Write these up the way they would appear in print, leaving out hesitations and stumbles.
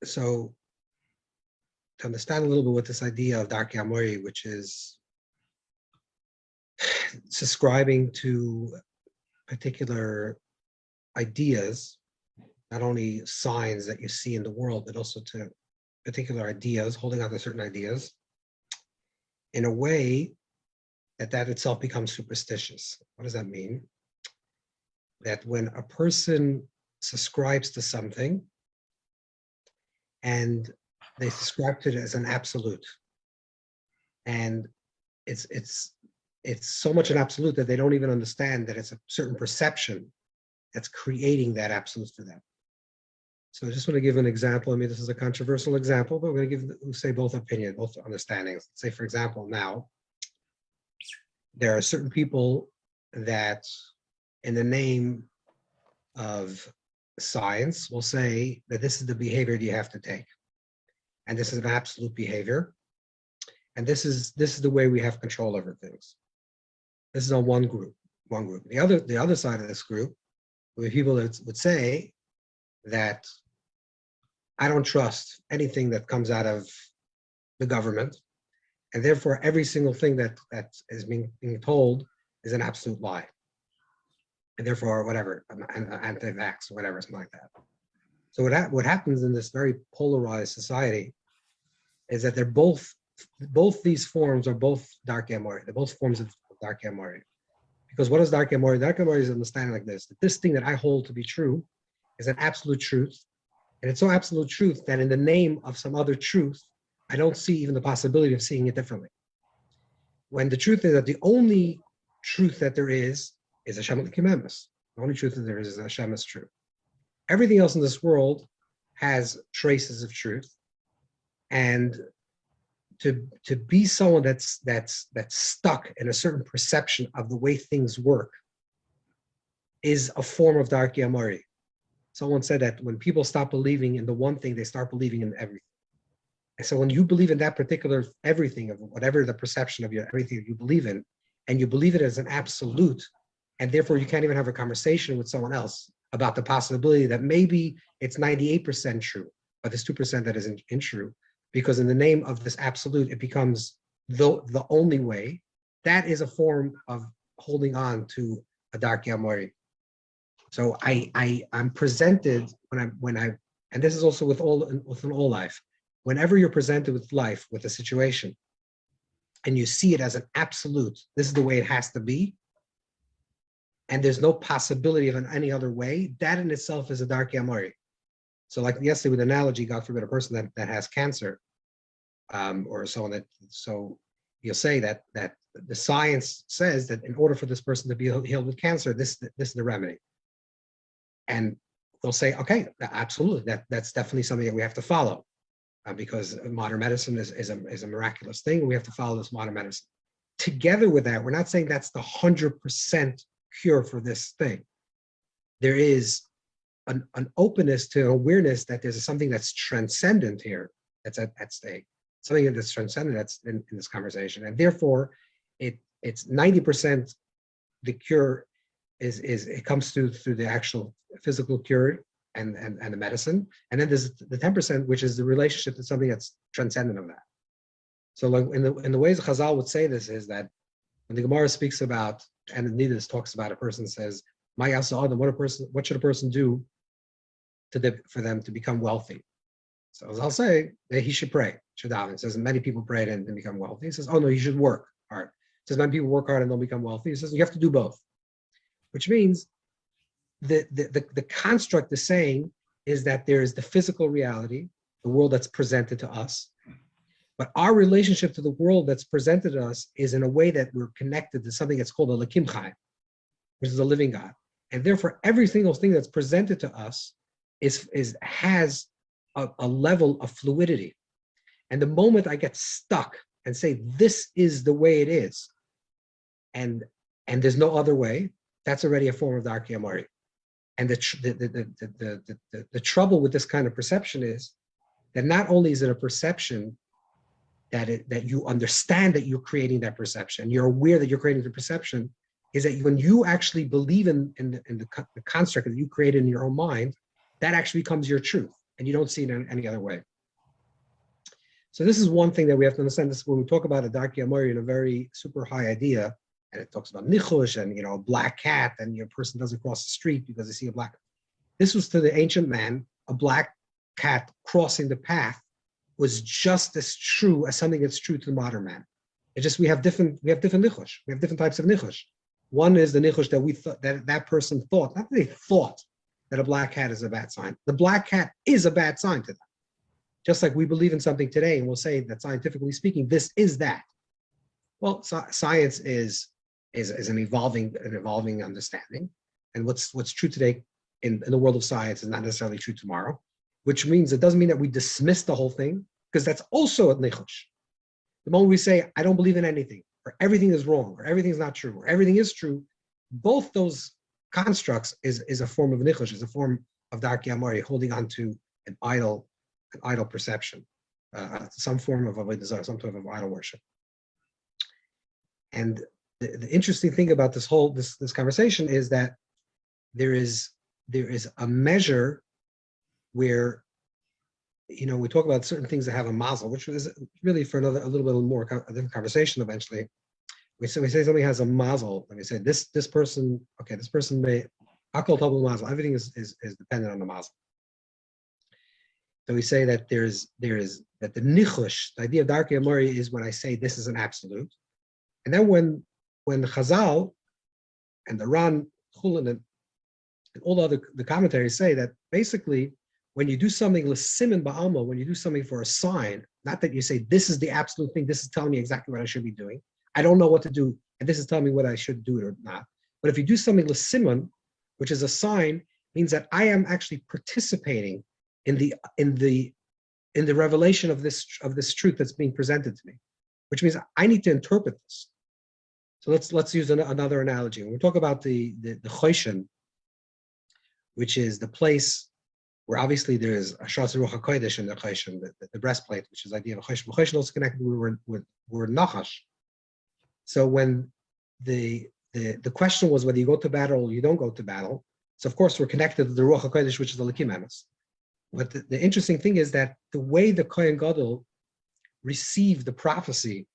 So to understand a little bit what this idea of Darchei Emori, which is subscribing to particular ideas, not only signs that you see in the world, but also to particular ideas, holding on to certain ideas, in a way that itself becomes superstitious. What does that mean? That when a person subscribes to something and they subscribe to it as an absolute, and it's so much an absolute that they don't even understand that it's a certain perception that's creating that absolute for them. So I just want to give an example. I mean, this is a controversial example, but we're going to say both opinions, both understandings. Say, for example, now, there are certain people that, in the name of science, will say that this is the behavior that you have to take. And this is an absolute behavior. And this is the way we have control over things. This is on one group. The other side of this group would be people that would say that I don't trust anything that comes out of the government, and therefore every single thing that is being told is an absolute lie, and therefore whatever, anti-vax, whatever, something like that. So what happens in this very polarized society is that they're both these forms are both Darchei Emori. They're both forms of Darchei Emori. Because what is Darchei Emori? Darchei Emori is understanding like this: that this thing that I hold to be true is an absolute truth, and it's so absolute truth that in the name of some other truth, I don't see even the possibility of seeing it differently. When the truth is that the only truth that there is Hashem L'Kimemes. The only truth that there is Hashem is true. Everything else in this world has traces of truth, and to be someone that's stuck in a certain perception of the way things work is a form of Darchei Emori. Someone said that when people stop believing in the one thing, they start believing in everything. And so when you believe in that particular everything, of whatever the perception of your everything that you believe in, and you believe it as an absolute, and therefore you can't even have a conversation with someone else about the possibility that maybe it's 98% true, but there's 2% that isn't true, because in the name of this absolute, it becomes the only way. That is a form of holding on to a Darchei Emori. So I'm presented and this is also within all life. Whenever you're presented with life, with a situation, and you see it as an absolute, this is the way it has to be, and there's no possibility of any other way, that in itself is a Darchei Emori. So like yesterday with analogy, God forbid, a person that has cancer, or someone that, so you'll say that the science says that in order for this person to be healed with cancer, this is the remedy. And they'll say, okay, absolutely, that's definitely something that we have to follow, because modern medicine is a miraculous thing, and we have to follow this modern medicine. Together with that, we're not saying that's the 100% cure for this thing. There is an openness to awareness that there's something that's transcendent here, that's at stake, something that's transcendent that's in this conversation, and therefore it's 90% the cure is it comes through the actual physical cure and the medicine, and then there's the 10%, which is the relationship to something that's transcendent of that. So like in the ways Chazal would say this is that when the Gemara speaks about, and Nidus talks about, a person says, "My Adam, what should a person do for them to become wealthy?" So as I'll say, that he should pray, should daven. It says many people pray and become wealthy. He says, "Oh no, you should work hard." It says many people work hard and don't become wealthy. He says you have to do both, which means the construct is saying is that there is the physical reality, the world that's presented to us, but our relationship to the world that's presented to us is in a way that we're connected to something that's called a Lakim Chai, which is a living God, and therefore every single thing that's presented to us has a level of fluidity. And the moment I get stuck and say this is the way it is, and there's no other way, that's already a form of Darchei Emori. And the trouble with this kind of perception is that not only is it a perception that you understand that you're creating that perception, you're aware that you're creating the perception, is that when you actually believe in the construct that you created in your own mind, that actually becomes your truth, and you don't see it in any other way. So this is one thing that we have to understand. This when we talk about a Darchei Emori in a very super high idea, and it talks about nichush and a black cat, and your person doesn't cross the street because they see a black. This was to the ancient man, a black cat crossing the path was just as true as something that's true to the modern man. It's just we have different nichush. We have different types of nichush. One is the nichush that we thought that person thought, not that they thought that a black cat is a bad sign. The black cat is a bad sign to them. Just like we believe in something today and we'll say that scientifically speaking, this is that. Well, science is an evolving understanding. And what's true today in the world of science is not necessarily true tomorrow, which means it doesn't mean that we dismiss the whole thing, because that's also a nichush. The moment we say, I don't believe in anything, or everything is wrong, or everything is not true, or everything is true, both those constructs is a form of nichush, is a form of Darchei Emori, holding on to an idol perception, some form of avodah zarah, some sort of idol worship. And the interesting thing about this conversation is that there is a measure where we talk about certain things that have a mazel, which is really for a little bit more a different conversation eventually. We say something has a mazel, and we say this person may akol tabel mazel. Everything is dependent on the mazel. So we say that that the nichush, the idea of Darchei Emori, is when I say this is an absolute, and then when Chazal and the Ran Chulin and all the commentaries say that basically when you do something l'simin ba'alma, when you do something for a sign, not that you say this is the absolute thing, this is telling me exactly what I should be doing. I don't know what to do, and this is telling me what I should do or not. But if you do something l'simin, which is a sign, means that I am actually participating in the revelation of this truth that's being presented to me, which means I need to interpret this. So let's use another analogy. When we talk about the choshen, which is the place where obviously there is a Shas Ruach HaKodesh in the choshen, the breastplate, which is the idea of a choshen. Choshen also connected with nachash. So when the question was whether you go to battle or you don't go to battle, so of course we're connected to the Ruach HaKodesh, which is the Likim Emes. But the interesting thing is that the way the Kohen Gadol received the prophecy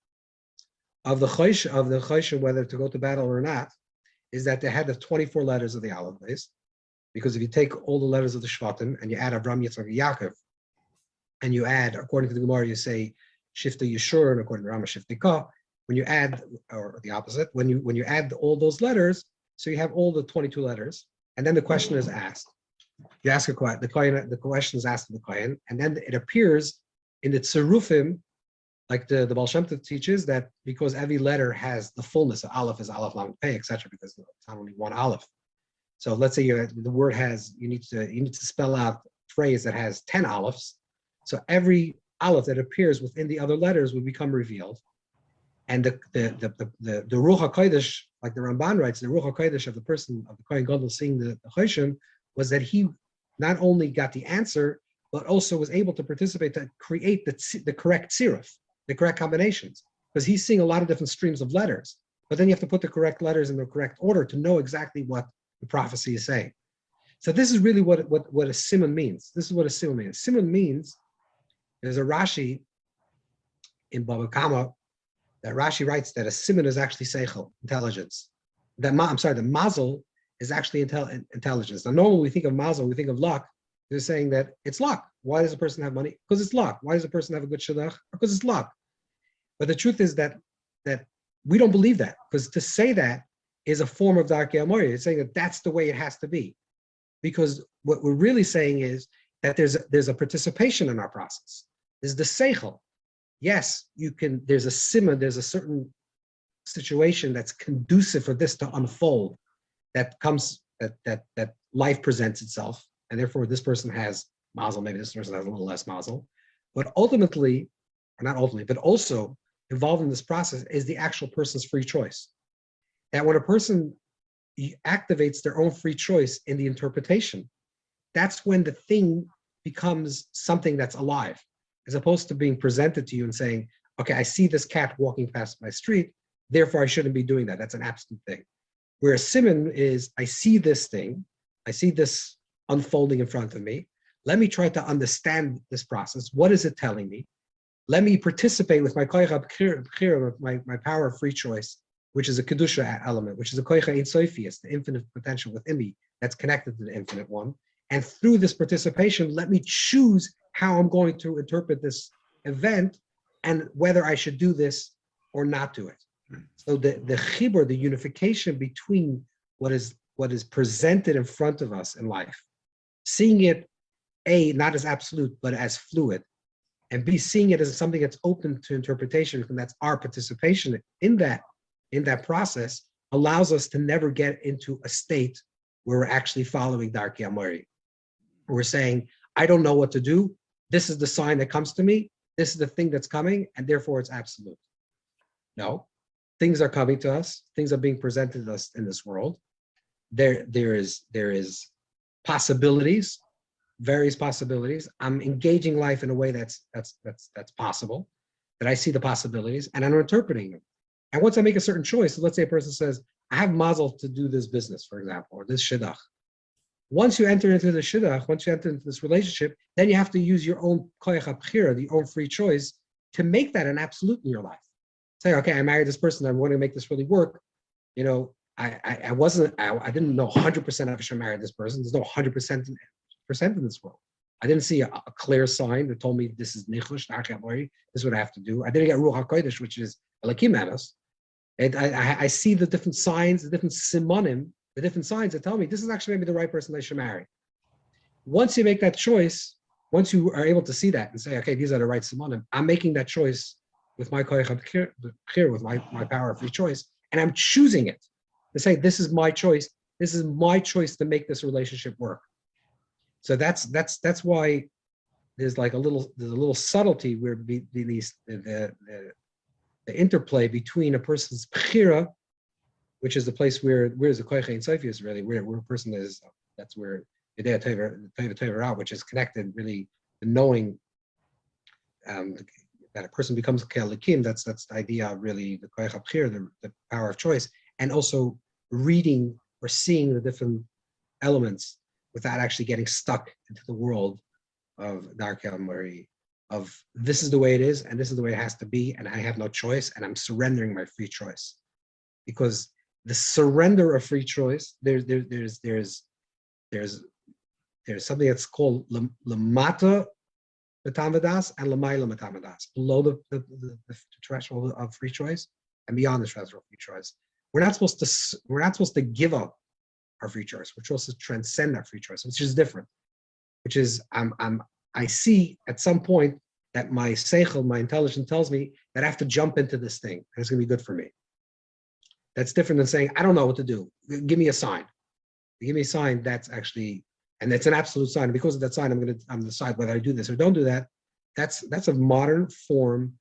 of the choshen, whether to go to battle or not, is that they had the 24 letters of the Aleph Beis. Because if you take all the letters of the Shvatim and you add Avram, Yitzchak, Yaakov, and you add, according to the Gemara, you say Shifta Yeshur, and according to Rama, Shifta Ka, when you add, or the opposite, when you add all those letters, so you have all the 22 letters, and then the question is asked. You ask the question is asked to the Kohen, and then it appears in the Tzerufim, like the Baal Shem Tov teaches, that because every letter has the fullness of Aleph is Aleph, Lamed, Pei, etc., because it's not only one Aleph. So let's say the word has, you need to spell out a phrase that has 10 Alephs. So every Aleph that appears within the other letters will become revealed. And the Ruach HaKodesh, like the Ramban writes, the Ruach HaKodesh of the person, of the Kohen Gadol seeing the choshen, was that he not only got the answer, but also was able to participate to create the correct tziruf, the correct combinations. Because he's seeing a lot of different streams of letters. But then you have to put the correct letters in the correct order to know exactly what the prophecy is saying. So this is really what a simon means. This is what a simon means. Simon means, there's a Rashi in Baba Kama, that Rashi writes that a simon is actually seichel, intelligence. The mazel is actually intelligence. Now, normally we think of mazel, we think of luck. They're saying that it's luck. Why does a person have money? Because it's luck. Why does a person have a good shidduch? Because it's luck. But the truth is that we don't believe that, because to say that is a form of Darchei Emori. It's saying that that's the way it has to be. Because what we're really saying is that there's a participation in our process. There's the seichel. Yes, there's a simon, there's a certain situation that's conducive for this to unfold, that life presents itself, and therefore this person has mazel, maybe this person has a little less mazel. But ultimately, or not ultimately, but also involved in this process is the actual person's free choice. And when a person activates their own free choice in the interpretation, that's when the thing becomes something that's alive, as opposed to being presented to you and saying, okay, I see this cat walking past my street, therefore I shouldn't be doing that. That's an absolute thing. Whereas simon is, I see this thing, I see this unfolding in front of me. Let me try to understand this process. What is it telling me? Let me participate with my koicha b'chira, my power of free choice, which is a kiddish element, which is a koicha ein sofius, the infinite potential within me that's connected to the infinite one. And through this participation, let me choose how I'm going to interpret this event and whether I should do this or not do it. So the chibur, the unification between what is presented in front of us in life, seeing it A, not as absolute, but as fluid, and B, seeing it as something that's open to interpretation, and that's our participation in that process, allows us to never get into a state where we're actually following Darchei Emori. We're saying, I don't know what to do. This is the sign that comes to me. This is the thing that's coming, and therefore it's absolute. No, things are coming to us. Things are being presented to us in this world. There is possibilities, various possibilities. I'm engaging life in a way that's possible, that I see the possibilities, and I'm interpreting them. And once I make a certain choice, let's say a person says, I have mazel to do this business, for example, or this shidduch. Once you enter into the shidduch, once you enter into this relationship, then you have to use your own koyach habchira, the own free choice, to make that an absolute in your life. Say, okay, I married this person, I want to make this really work. You know, I didn't know 100% I should marry this person. There's no 100% in this world. I didn't see a clear sign that told me this is nichush, Darchei Emori, this is what I have to do. I didn't get ruach hakodesh, which is elakim manos. And I see the different signs, the different simonim, the different signs that tell me this is actually maybe the right person I should marry. Once you make that choice, once you are able to see that and say, okay, these are the right simonim, I'm making that choice with my koyach habchira, with my power of free choice, and I'm choosing it to say, this is my choice. This is my choice to make this relationship work. So that's why there's like a little subtlety where the interplay between a person's bechira, which is the place where the koyach ein sofius really, where a person is, that's where Yedei Teva, which is connected really to knowing that a person becomes kelikim. That's the idea of really the koyach habchira, the power of choice, and also reading or seeing the different elements without actually getting stuck into the world of Darchei Emori, of this is the way it is, and this is the way it has to be, and I have no choice, and I'm surrendering my free choice. Because the surrender of free choice, there's something that's called lamata matamadas and lamayla matamadas, below the threshold of free choice and beyond the threshold of free choice. We're not supposed to give up our free choice. We're supposed to transcend our free choice, which is different. Which is I see at some point that my seichel, my intelligence tells me that I have to jump into this thing and it's gonna be good for me. That's different than saying, I don't know what to do. Give me a sign. Give me a sign that's actually, and it's an absolute sign. And because of that sign, I'm gonna decide whether I do this or don't do that. That's a modern form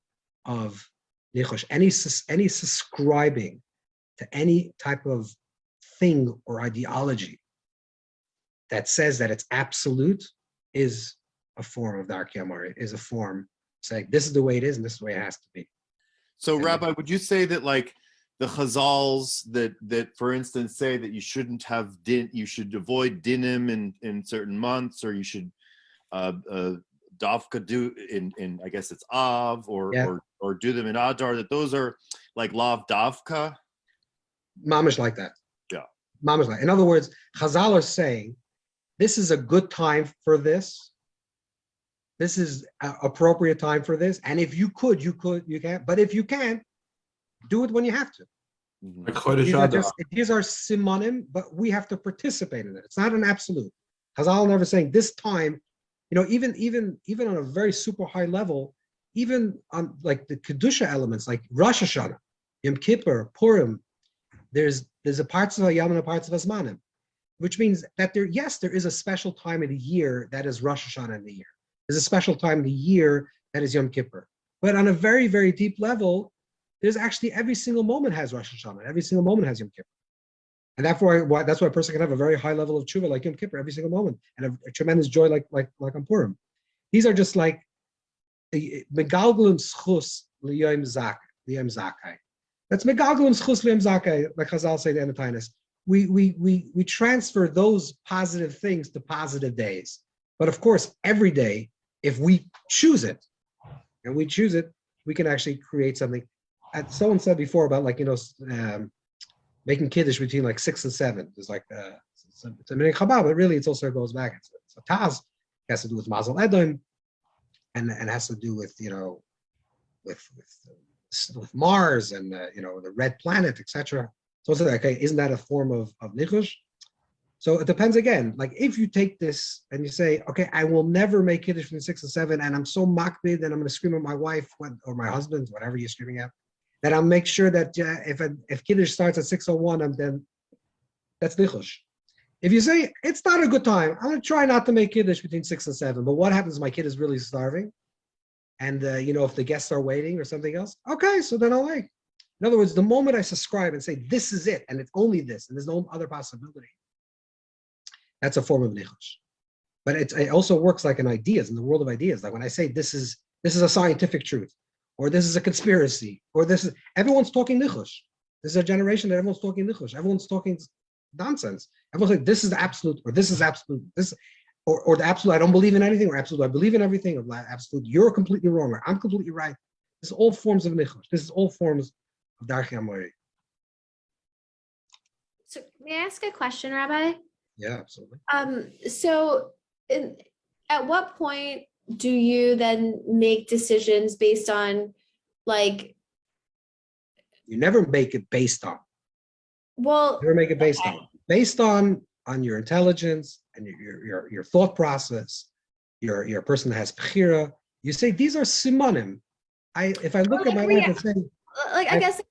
of nichush. Any subscribing to any type of thing or ideology that says that it's absolute is a form of Darchei Emori, is a form saying this is the way it is and this is the way it has to be. So, Rabbi, would you say that like the Chazals that for instance say that you shouldn't have you should avoid dinim in certain months, or you should dafka do in I guess it's Av or do them in Adar, that those are like lav davka? Mamish like that. Yeah. Mamish like. In other words, Chazal are saying this is a good time for this. This is an appropriate time for this. And if you can. But if you can't, do it when you have to. These are simonim, but we have to participate in it. It's not an absolute. Chazal never saying this time, even on a very super high level, even on like the kedusha elements, like Rosh Hashanah, Yom Kippur, Purim, there's a parts of Hayam and a parts of Azmanim, which means that there is a special time of the year that is Rosh Hashanah in the year. There's a special time of the year that is Yom Kippur. But on a very, very deep level, there's actually every single moment has Rosh Hashanah. Every single moment has Yom Kippur. And that's why a person can have a very high level of tshuva like Yom Kippur every single moment, and a tremendous joy like on Purim. These are just like megalgalim schus liyom zakai. That's megalgalim schus liyom zakai, like Chazal say the Enotainus. we transfer those positive things to positive days. But of course, every day, if we choose it, and we choose it, we can actually create something. As someone said before about making kiddish between like 6 and 7. It's like it's a mini chabad, but really it also goes back. It's a taz. It has to do with mazel edom, and has to do with with Mars and the red planet, etc. So it's like, okay, isn't that a form of nichush? So it depends again. Like if you take this and you say, okay, I will never make kiddush between 6 and 7, and I'm so makbid, and I'm going to scream at my wife or my husband, whatever you're screaming at, then I'll make sure that if kiddush starts at 6:01, then that's nichush. If you say it's not a good time, I'm going to try not to make kiddush between 6 and 7. But what happens if my kid is really starving, and if the guests are waiting or something else? Okay, so then I'll wait. In other words, the moment I subscribe and say this is it, and it's only this, and there's no other possibility, that's a form of nichush. But it also works like in ideas, in the world of ideas. Like when I say this is a scientific truth, or this is a conspiracy, or everyone's talking nichush. This is a generation that everyone's talking nichush. Everyone's talking nonsense. Everyone's like, this is the absolute, or this is absolute, or the absolute, I don't believe in anything, or absolute, I believe in everything, or absolute, you're completely wrong, or I'm completely right. This is all forms of nichush. This is all forms of Darchei Emori. So may I ask a question, Rabbi? Yeah, absolutely. So at what point do you then make decisions based on you never make it based on. Well, you never make it based on your intelligence and your thought process, your person that has bechira. You say these are simonim. If I look at my life and say, I guess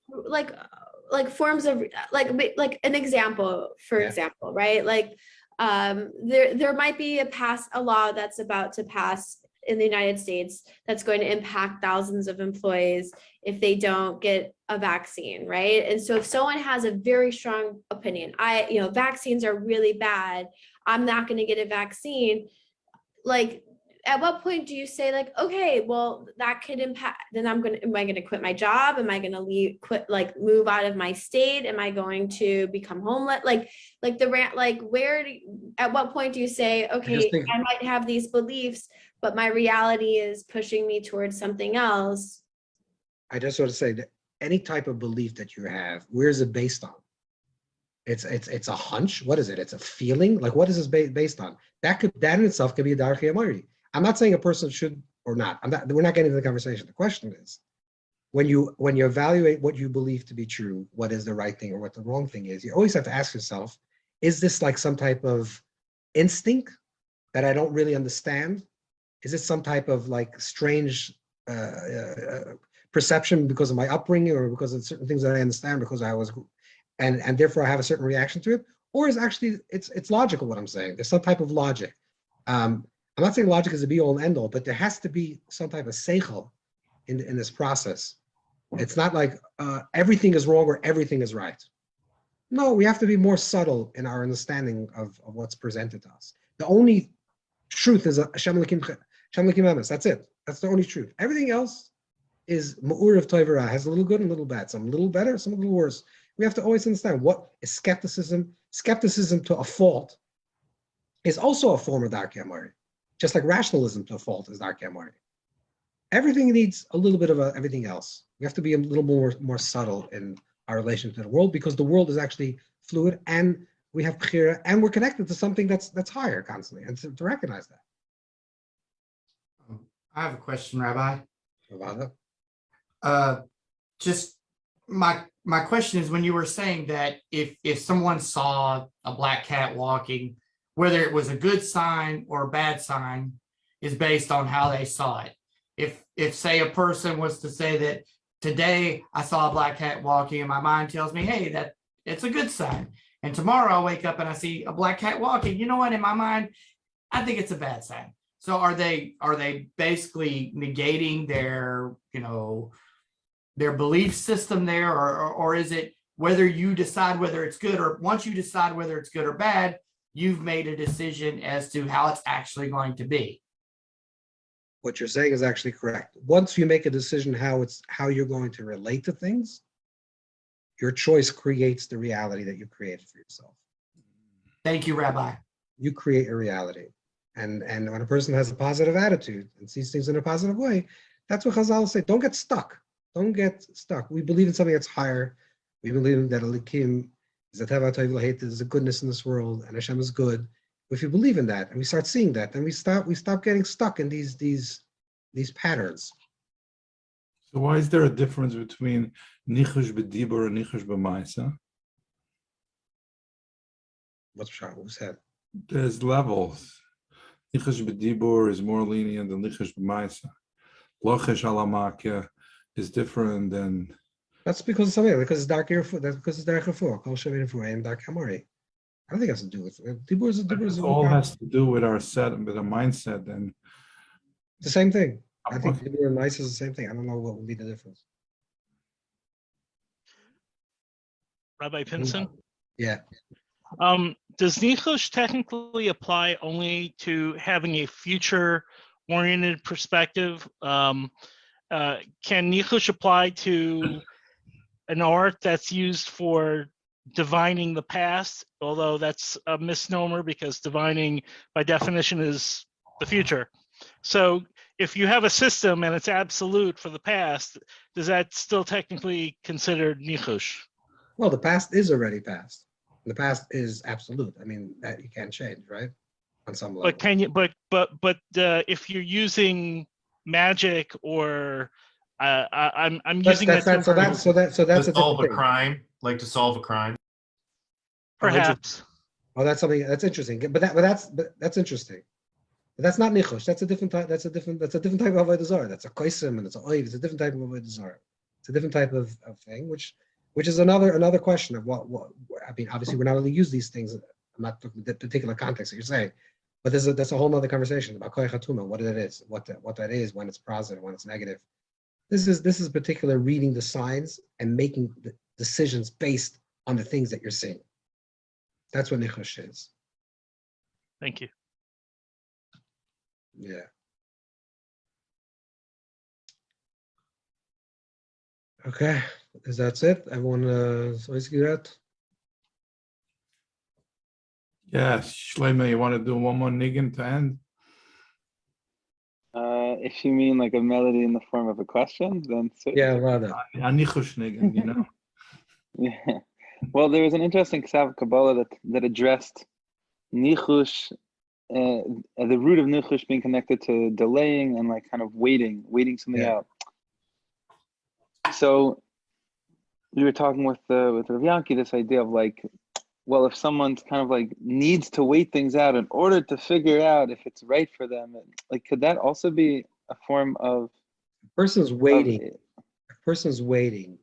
forms of like an example, for example, right? Like there might be a law that's about to pass in the United States that's going to impact thousands of employees if they don't get a vaccine, right? And so if someone has a very strong opinion, vaccines are really bad, I'm not going to get a vaccine, like at what point do you say like, okay, well that could impact, then am I going to quit my job? Am I going to move out of my state? Am I going to become homeless? At what point do you say, okay, I might have these beliefs, but my reality is pushing me towards something else? I just want to say that any type of belief that you have, where is it based on? It's a hunch. What is it? It's a feeling. Like what is this based on? That in itself could be a Darchei Emori. I'm not saying a person should or not. We're not getting into the conversation. The question is, when you evaluate what you believe to be true, what is the right thing or what the wrong thing is, you always have to ask yourself, is this like some type of instinct that I don't really understand? Is it some type of like strange perception because of my upbringing or because of certain things that I understand because I was, and therefore I have a certain reaction to it? Or is actually, it's logical what I'm saying. There's some type of logic. I'm not saying logic is the be all and end all, but there has to be some type of seichel in this process. It's not like everything is wrong or everything is right. No, we have to be more subtle in our understanding of what's presented to us. The only truth is Hashem Elokim Emes. That's it. That's the only truth. Everything else is ma'ur of tov v'ra, has a little good and a little bad. Some a little better, some a little worse. We have to always understand what is skepticism. Skepticism to a fault is also a form of Darchei Emori. Just like rationalism to a fault is Darchei Emori. Everything needs a little bit of everything else. We have to be a little more subtle in our relation to the world because the world is actually fluid and we have bechira and we're connected to something that's higher constantly, and to recognize that. I have a question, Rabbi. Ravada? Just my question is, when you were saying that if someone saw a black cat walking, whether it was a good sign or a bad sign is based on how they saw it. If say a person was to say that today I saw a black cat walking and my mind tells me, hey, that it's a good sign. And tomorrow I'll wake up and I see a black cat walking, you know what, in my mind, I think it's a bad sign. So are they basically negating their belief system there, or is it whether you decide whether it's good, or once you decide whether it's good or bad, you've made a decision as to how it's actually going to be? What you're saying is actually correct. Once you make a decision how you're going to relate to things, Your choice creates the reality that you created for yourself. Thank you, Rabbi. You create a reality. And when a person has a positive attitude and sees things in a positive way, that's what Chazal say. Don't get stuck. Don't get stuck. We believe in something that's higher. We believe that Elikim is a Teva Tov Laheit, there's a goodness in this world, and Hashem is good. If you believe in that and we start seeing that, then we stop getting stuck in these patterns. So why is there a difference between nichush b'dibur and nichush b'maisa? What's that? There's levels. Nichush b'dibur is more lenient than nichush b'maisa. Lochesh alamakya is different than. That's because it's something. Because it's Darchei. That's because it's Darchei. Kol Shevat and Darchei Emori. I don't think it has to do with it. Dibur is It all has to do with our set, with our mindset, and it's the same thing. I think Dibur and Maisa is the same thing. I don't know what would be the difference. Rabbi Pinson? Yeah. Does nichush technically apply only to having a future-oriented perspective? Can nichush apply to an art that's used for divining the past, although that's a misnomer because divining by definition is the future? So if you have a system and it's absolute for the past, does that still technically considered nichush? Well, the past is already past. The past is absolute. I mean, that you can't change, right? On some level. But can you? But if you're using magic or I'm using that term so that's To a solve a different thing. crime, like to solve a crime. perhaps. Oh, that's something that's interesting. But that's interesting. But that's not nichush. That's a different type. That's a different type of avodah zarah. That's a koisim and it's a oiv. It's a different type of avodah zarah. It's a different type of thing, which is another question of what I mean. Obviously, we're not going to use these things. I'm not talking the particular context that you're saying, but that's a whole other conversation about koyach hatuma, what it is, what that is, when it's positive, when it's negative. This is particular reading the signs and making the decisions based on the things that you're seeing. That's what nichush is. Thank you. Yeah. Okay, that's it. Everyone, that? Yes, Shlomo, you want to do one more niggin to end? If you mean like a melody in the form of a question, then Yeah, rather. A nichush niggin, you know. yeah. Well, there was an interesting Ksav Kabbalah that addressed nichush, the root of nichush being connected to delaying and like kind of waiting something out. So we were talking with Rav Yankee, this idea of like, well, if someone's kind of like needs to wait things out in order to figure out if it's right for them, like could that also be a form of Person's waiting. Person's waiting.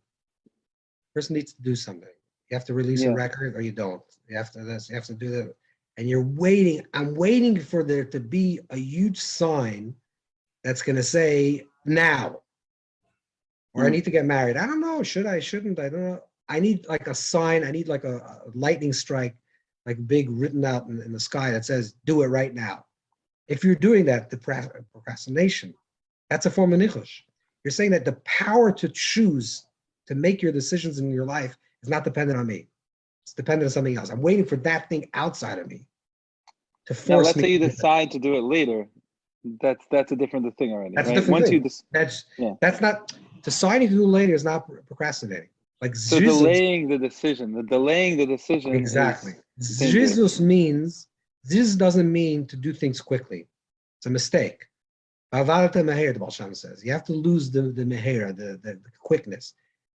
Person needs to do something. You have to release a record or you don't. You have to this, you have to do that. And you're waiting. I'm waiting for there to be a huge sign that's gonna say now. Or I need to get married. I don't know. Should I? Shouldn't I? Don't know. I need like a sign. I need like a lightning strike, like big written out in the sky that says, do it right now. If you're doing that, the procrastination, that's a form of nichush. You're saying that the power to choose, to make your decisions in your life is not dependent on me. It's dependent on something else. I'm waiting for that thing outside of me to force me. Now, let's say you decide to do it later. That's a different thing already. That's right? a different Once thing. That's not, deciding to do later is not procrastinating. Like so delaying the decision. Exactly. Zrizus doesn't mean to do things quickly. It's a mistake. The Baal Shem says you have to lose the mehera, the quickness.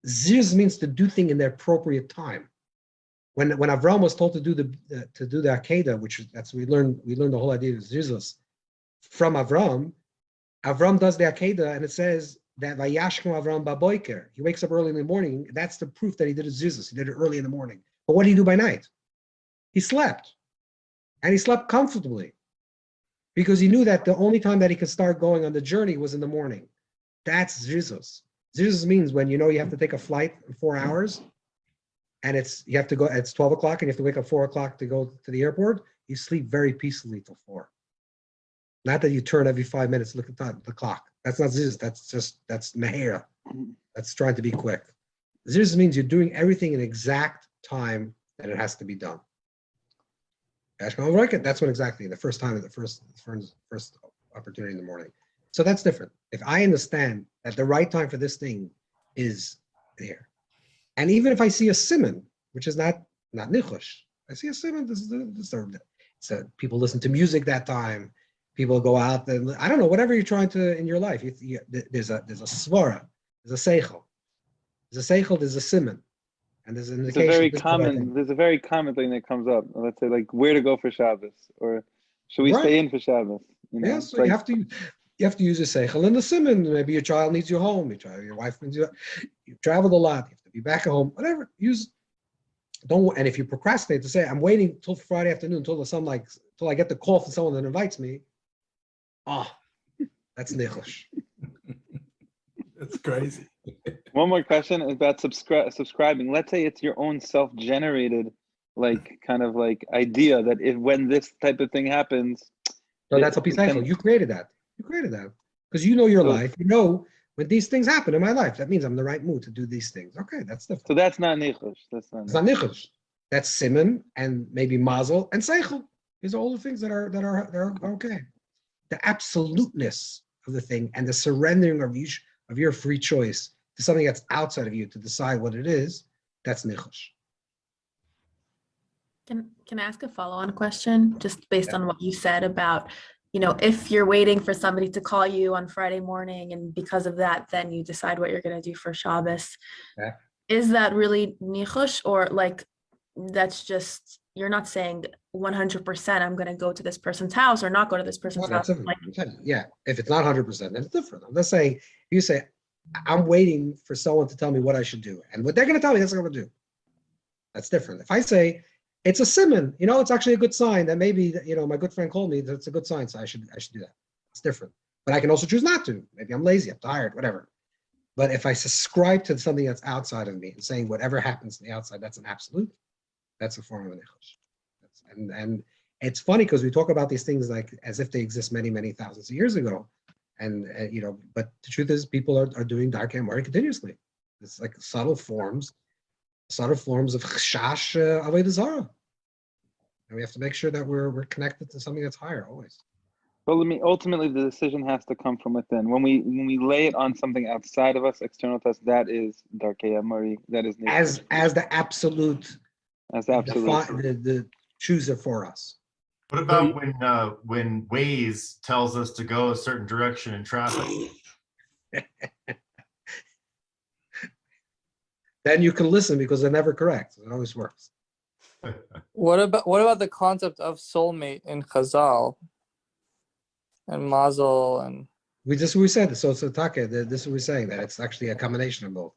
Zrizus means to do things in the appropriate time. When Avram was told to do the Akedah, which that's we learned the whole idea of Zrizus from Avram. Avram does the Akedah, and it says that Vayashkem Avram Baboiker. He wakes up early in the morning. That's the proof that he did a Zrizus. He did it early in the morning. But what did he do by night? He slept. And he slept comfortably. Because he knew that the only time that he could start going on the journey was in the morning. That's Zrizus. Zrizus means when you know you have to take a flight in 4 hours, and you have to go, it's 12 o'clock, and you have to wake up 4 o'clock to go to the airport, you sleep very peacefully till 4. Not that you turn every 5 minutes to look at the clock. That's not Zrizus. That's mehera. That's trying to be quick. Zirzus means you're doing everything in exact time that it has to be done. That's when exactly the first time, the first opportunity in the morning. So that's different. If I understand that the right time for this thing is there, and even if I see a simon, which is not nichush, I see a simon. So people listen to music that time. People go out and I don't know, whatever you're trying to in your life. There's a svara, there's a seichel, there's a simon, and there's an indication. There's a very common thing that comes up. Let's say like where to go for Shabbos, or should we stay in for Shabbos? You know, yeah, so you have to use a seichel in the simon. Maybe your child needs you home. Your wife needs you. You traveled a lot. You have to be back at home. Whatever. And if you procrastinate to say, I'm waiting till Friday afternoon till I get the call from someone that invites me. That's nichush. That's crazy. One more question is about subscribing. Let's say it's your own self-generated, kind of idea that when this type of thing happens. So that's a pisaychel. You created that. Because you know your life. You know when these things happen in my life, that means I'm in the right mood to do these things. Okay, that's different. So that's not nichush. It's not nichush. That's simon and maybe mazel and seichel. These are all the things that are okay. The absoluteness of the thing and the surrendering of your free choice to something that's outside of you to decide what it is, that's nichush. Can I ask a follow-on question just based on what you said about, if you're waiting for somebody to call you on Friday morning and because of that, then you decide what you're going to do for Shabbos. Yeah. Is that really nichush, or that's just, you're not saying 100% I'm going to go to this person's house or not go to this person's house? Yeah, if it's not 100%, then it's different. I'm just saying, you say, I'm waiting for someone to tell me what I should do. And what they're going to tell me, that's what I'm going to do. That's different. If I say, it's a simon, it's actually a good sign that maybe, my good friend called me, that's a good sign, so I should do that. It's different. But I can also choose not to. Maybe I'm lazy, I'm tired, whatever. But if I subscribe to something that's outside of me and saying whatever happens to the outside, that's an absolute, that's a form of an nichush. And it's funny because we talk about these things as if they exist many, many thousands of years ago. And, but the truth is people are doing Darchei Emori continuously. It's like subtle forms of chash avodah zarah. And we have to make sure that we're connected to something that's higher always. Well, ultimately the decision has to come from within. When we lay it on something outside of us, external to us, that is Darchei Emori. That is as the absolute. As the absolute. The chooser for us. What about when Waze tells us to go a certain direction in traffic? Then you can listen because they're never correct. It always works. What about the concept of soulmate in Chazal and mazel and? We said so. So Take, this is what we're saying, that it's actually a combination of both.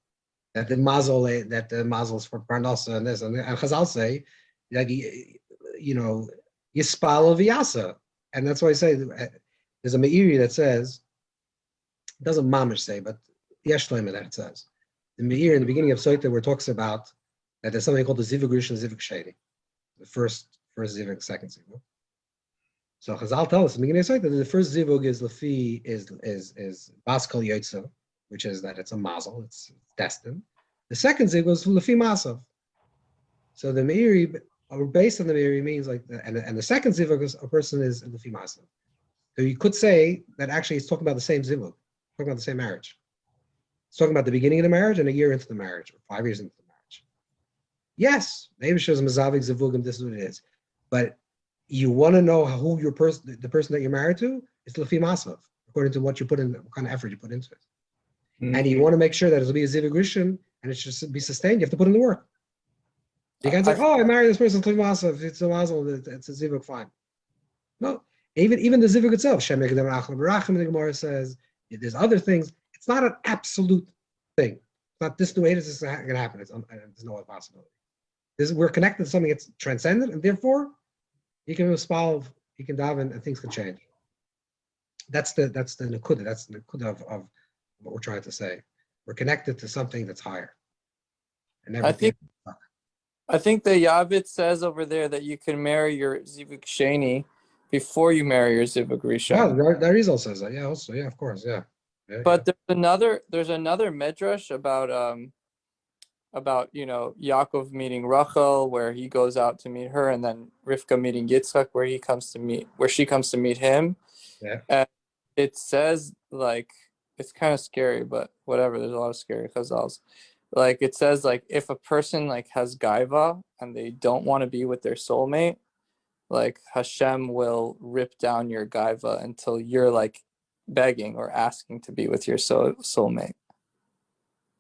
That the mazel is for parnasa and this, and Chazal say that yispal v'yasa, and that's why I say there's a meiri that says, it doesn't mamish say, but yesh leima that it says. The meir in the beginning of Soita where it talks about that there's something called the zivug rishon and zivug sheni, the first zivug, second zivug. So Chazal tell us in the beginning of Soita that the first zivug is bas kol yotza, which is that it's a mazel, it's destined. The second zivug is lefi masav. So the meiri, or based on the meiri, means and the second zivug is a person is lefi masav. So you could say that actually it's talking about the same zivug, talking about the same marriage. It's talking about the beginning of the marriage and a year into the marriage, or 5 years into the marriage. Yes, maybe shows mazavik zivugim, this is what it is. But you want to know who the person that you're married to, it's lefi masav, according to what you put in, what kind of effort you put into it. Mm-hmm. And you want to make sure that it'll be a zivug rishon and it should be sustained. You have to put in the work. You can't say, I married this person, lefi masav, it's a mazel, it's a zivug, fine. No, even the zivug itself, Shem Yekadem Rachel Barachim, the Gemara says, there's other things. It's not an absolute thing. It's not this way this is going to happen. There's no other possibility. We're connected to something that's transcendent, and therefore, you can spalv, you can daven, and things can change. That's the nekuda. That's the nekuda of what we're trying to say. We're connected to something that's higher. And I think the Yavit says over there that you can marry your zivug sheni before you marry your zivug rishon. Yeah, the Rizal says that. Yeah, also, yeah, of course, yeah. But there's another medrash about about, you know, Yaakov meeting Rachel, where he goes out to meet her, and then Rivka meeting Yitzchak, where she comes to meet him. Yeah. And it says, like, it's kind of scary, but whatever. There's a lot of scary chazals. Like, it says, like, if a person like has gaiva and they don't want to be with their soulmate, like Hashem will rip down your gaiva until you're like begging or asking to be with your soulmate.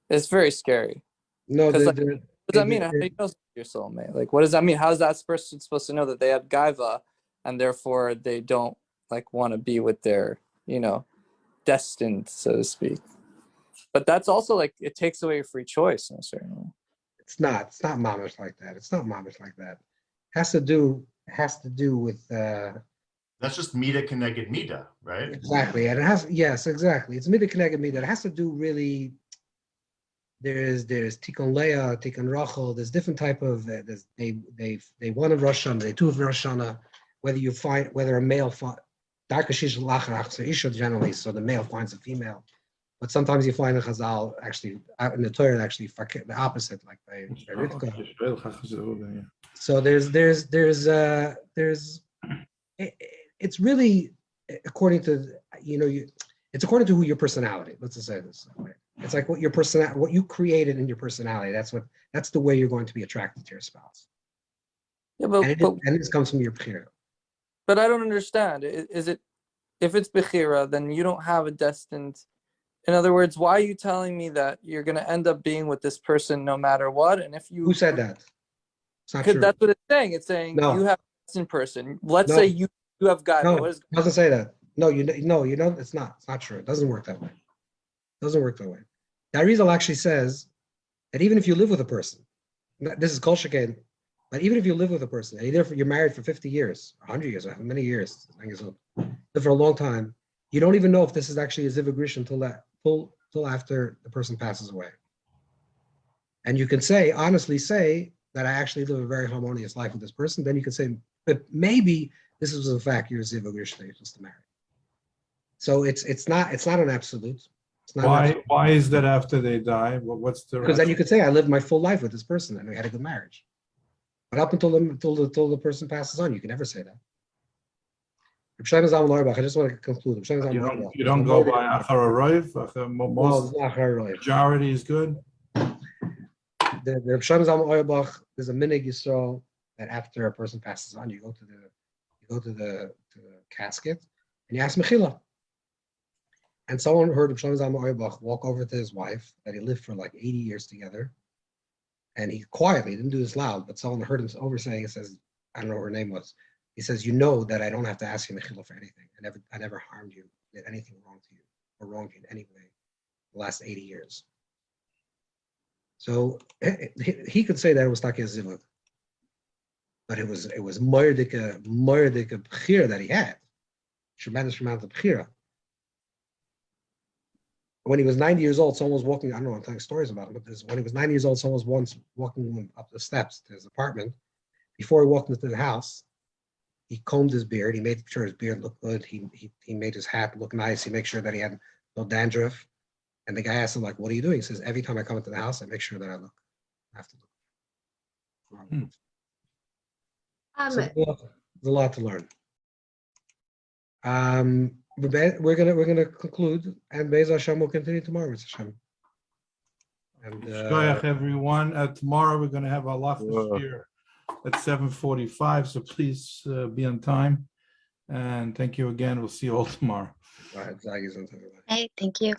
It's very scary. No, Because like, what does that mean? How do you know your soulmate? Like, what does that mean? How is that person supposed to know that they have gaiva and therefore they don't like want to be with their, you know, destined, so to speak? But that's also like, it takes away your free choice in a certain way. It's not mamish like that. It's not mamish like that. Has to do with That's just mida connected mida, right? exactly, and it has, yes, exactly. It's mida connected mida. It has to do really. There's Tikkun Leah, Tikkun Rachel. There's different type of they one of Rosh Hashanah, they two of Rosh Hashanah. Whether a male Darchei Isha generally, so the male finds a female, but sometimes you find a Chazal actually in the Torah actually the opposite, like by Rivka. So it's really according to it's according to who your personality. Let's just say this way. It's like what you created in your personality. That's the way you're going to be attracted to your spouse. Yeah, and this comes from your bechira. But I don't understand. Is it, if it's bechira, then you don't have a destined. In other words, why are you telling me that you're going to end up being with this person no matter what? And if you, who said that? It's not true. That's what it's saying. It's saying no. You have a destined person. Let's say you have God. No, it doesn't say that. No, it's not. It's not true. It doesn't work that way. It doesn't work that way. The Arizal actually says that even if you live with a person, this is kol sheken, but even if you live with a person, and you're married for 50 years, 100 years, or many years, live for a long time, you don't even know if this is actually a zivagrish until after the person passes away. And you can honestly say that I actually live a very harmonious life with this person. Then you can say, but maybe this is in fact your zivagrish that you're supposed to marry. So it's not an absolute. It's not why is that after they die? What's the because then you could say I lived my full life with this person and we had a good marriage. But up until the person passes on, you can never say that. I just want to conclude. You don't go by Achar Roiv? Most majority is good? The Reb Shlomo Zalman Auerbach, there's a minig Yisrael that after a person passes on, you go to the casket and you ask Mechila. And someone heard Reb Shlomo Zalman Auerbach walk over to his wife that he lived for like 80 years together. And he quietly didn't do this loud, but someone heard him over saying, it says, I don't know what her name was. He says, you know that I don't have to ask you Mechila for anything. I never harmed you, did anything wrong to you, or wronged you in any way the last 80 years. So he could say that it was Takei Zivug. But it was Moyerdika Bechira that he had. Tremendous amount of Bechira. When he was 90 years old, someone was walking, I don't know, I'm telling stories about him, but when he was 90 years old, someone was once walking up the steps to his apartment. Before he walked into the house, he combed his beard. He made sure his beard looked good. He made his hat look nice. He made sure that he had no dandruff. And the guy asked him, like, what are you doing? He says, every time I come into the house, I make sure that I have to look. So there's a lot to learn. We're gonna conclude, and Be'ez Hashem will continue tomorrow with Hashem. And Shkoyach, everyone. Tomorrow we're going to have Allah here at 7:45. So please be on time. And thank you again. We'll see you all tomorrow. go ahead, Zagis, and Hey, thank you.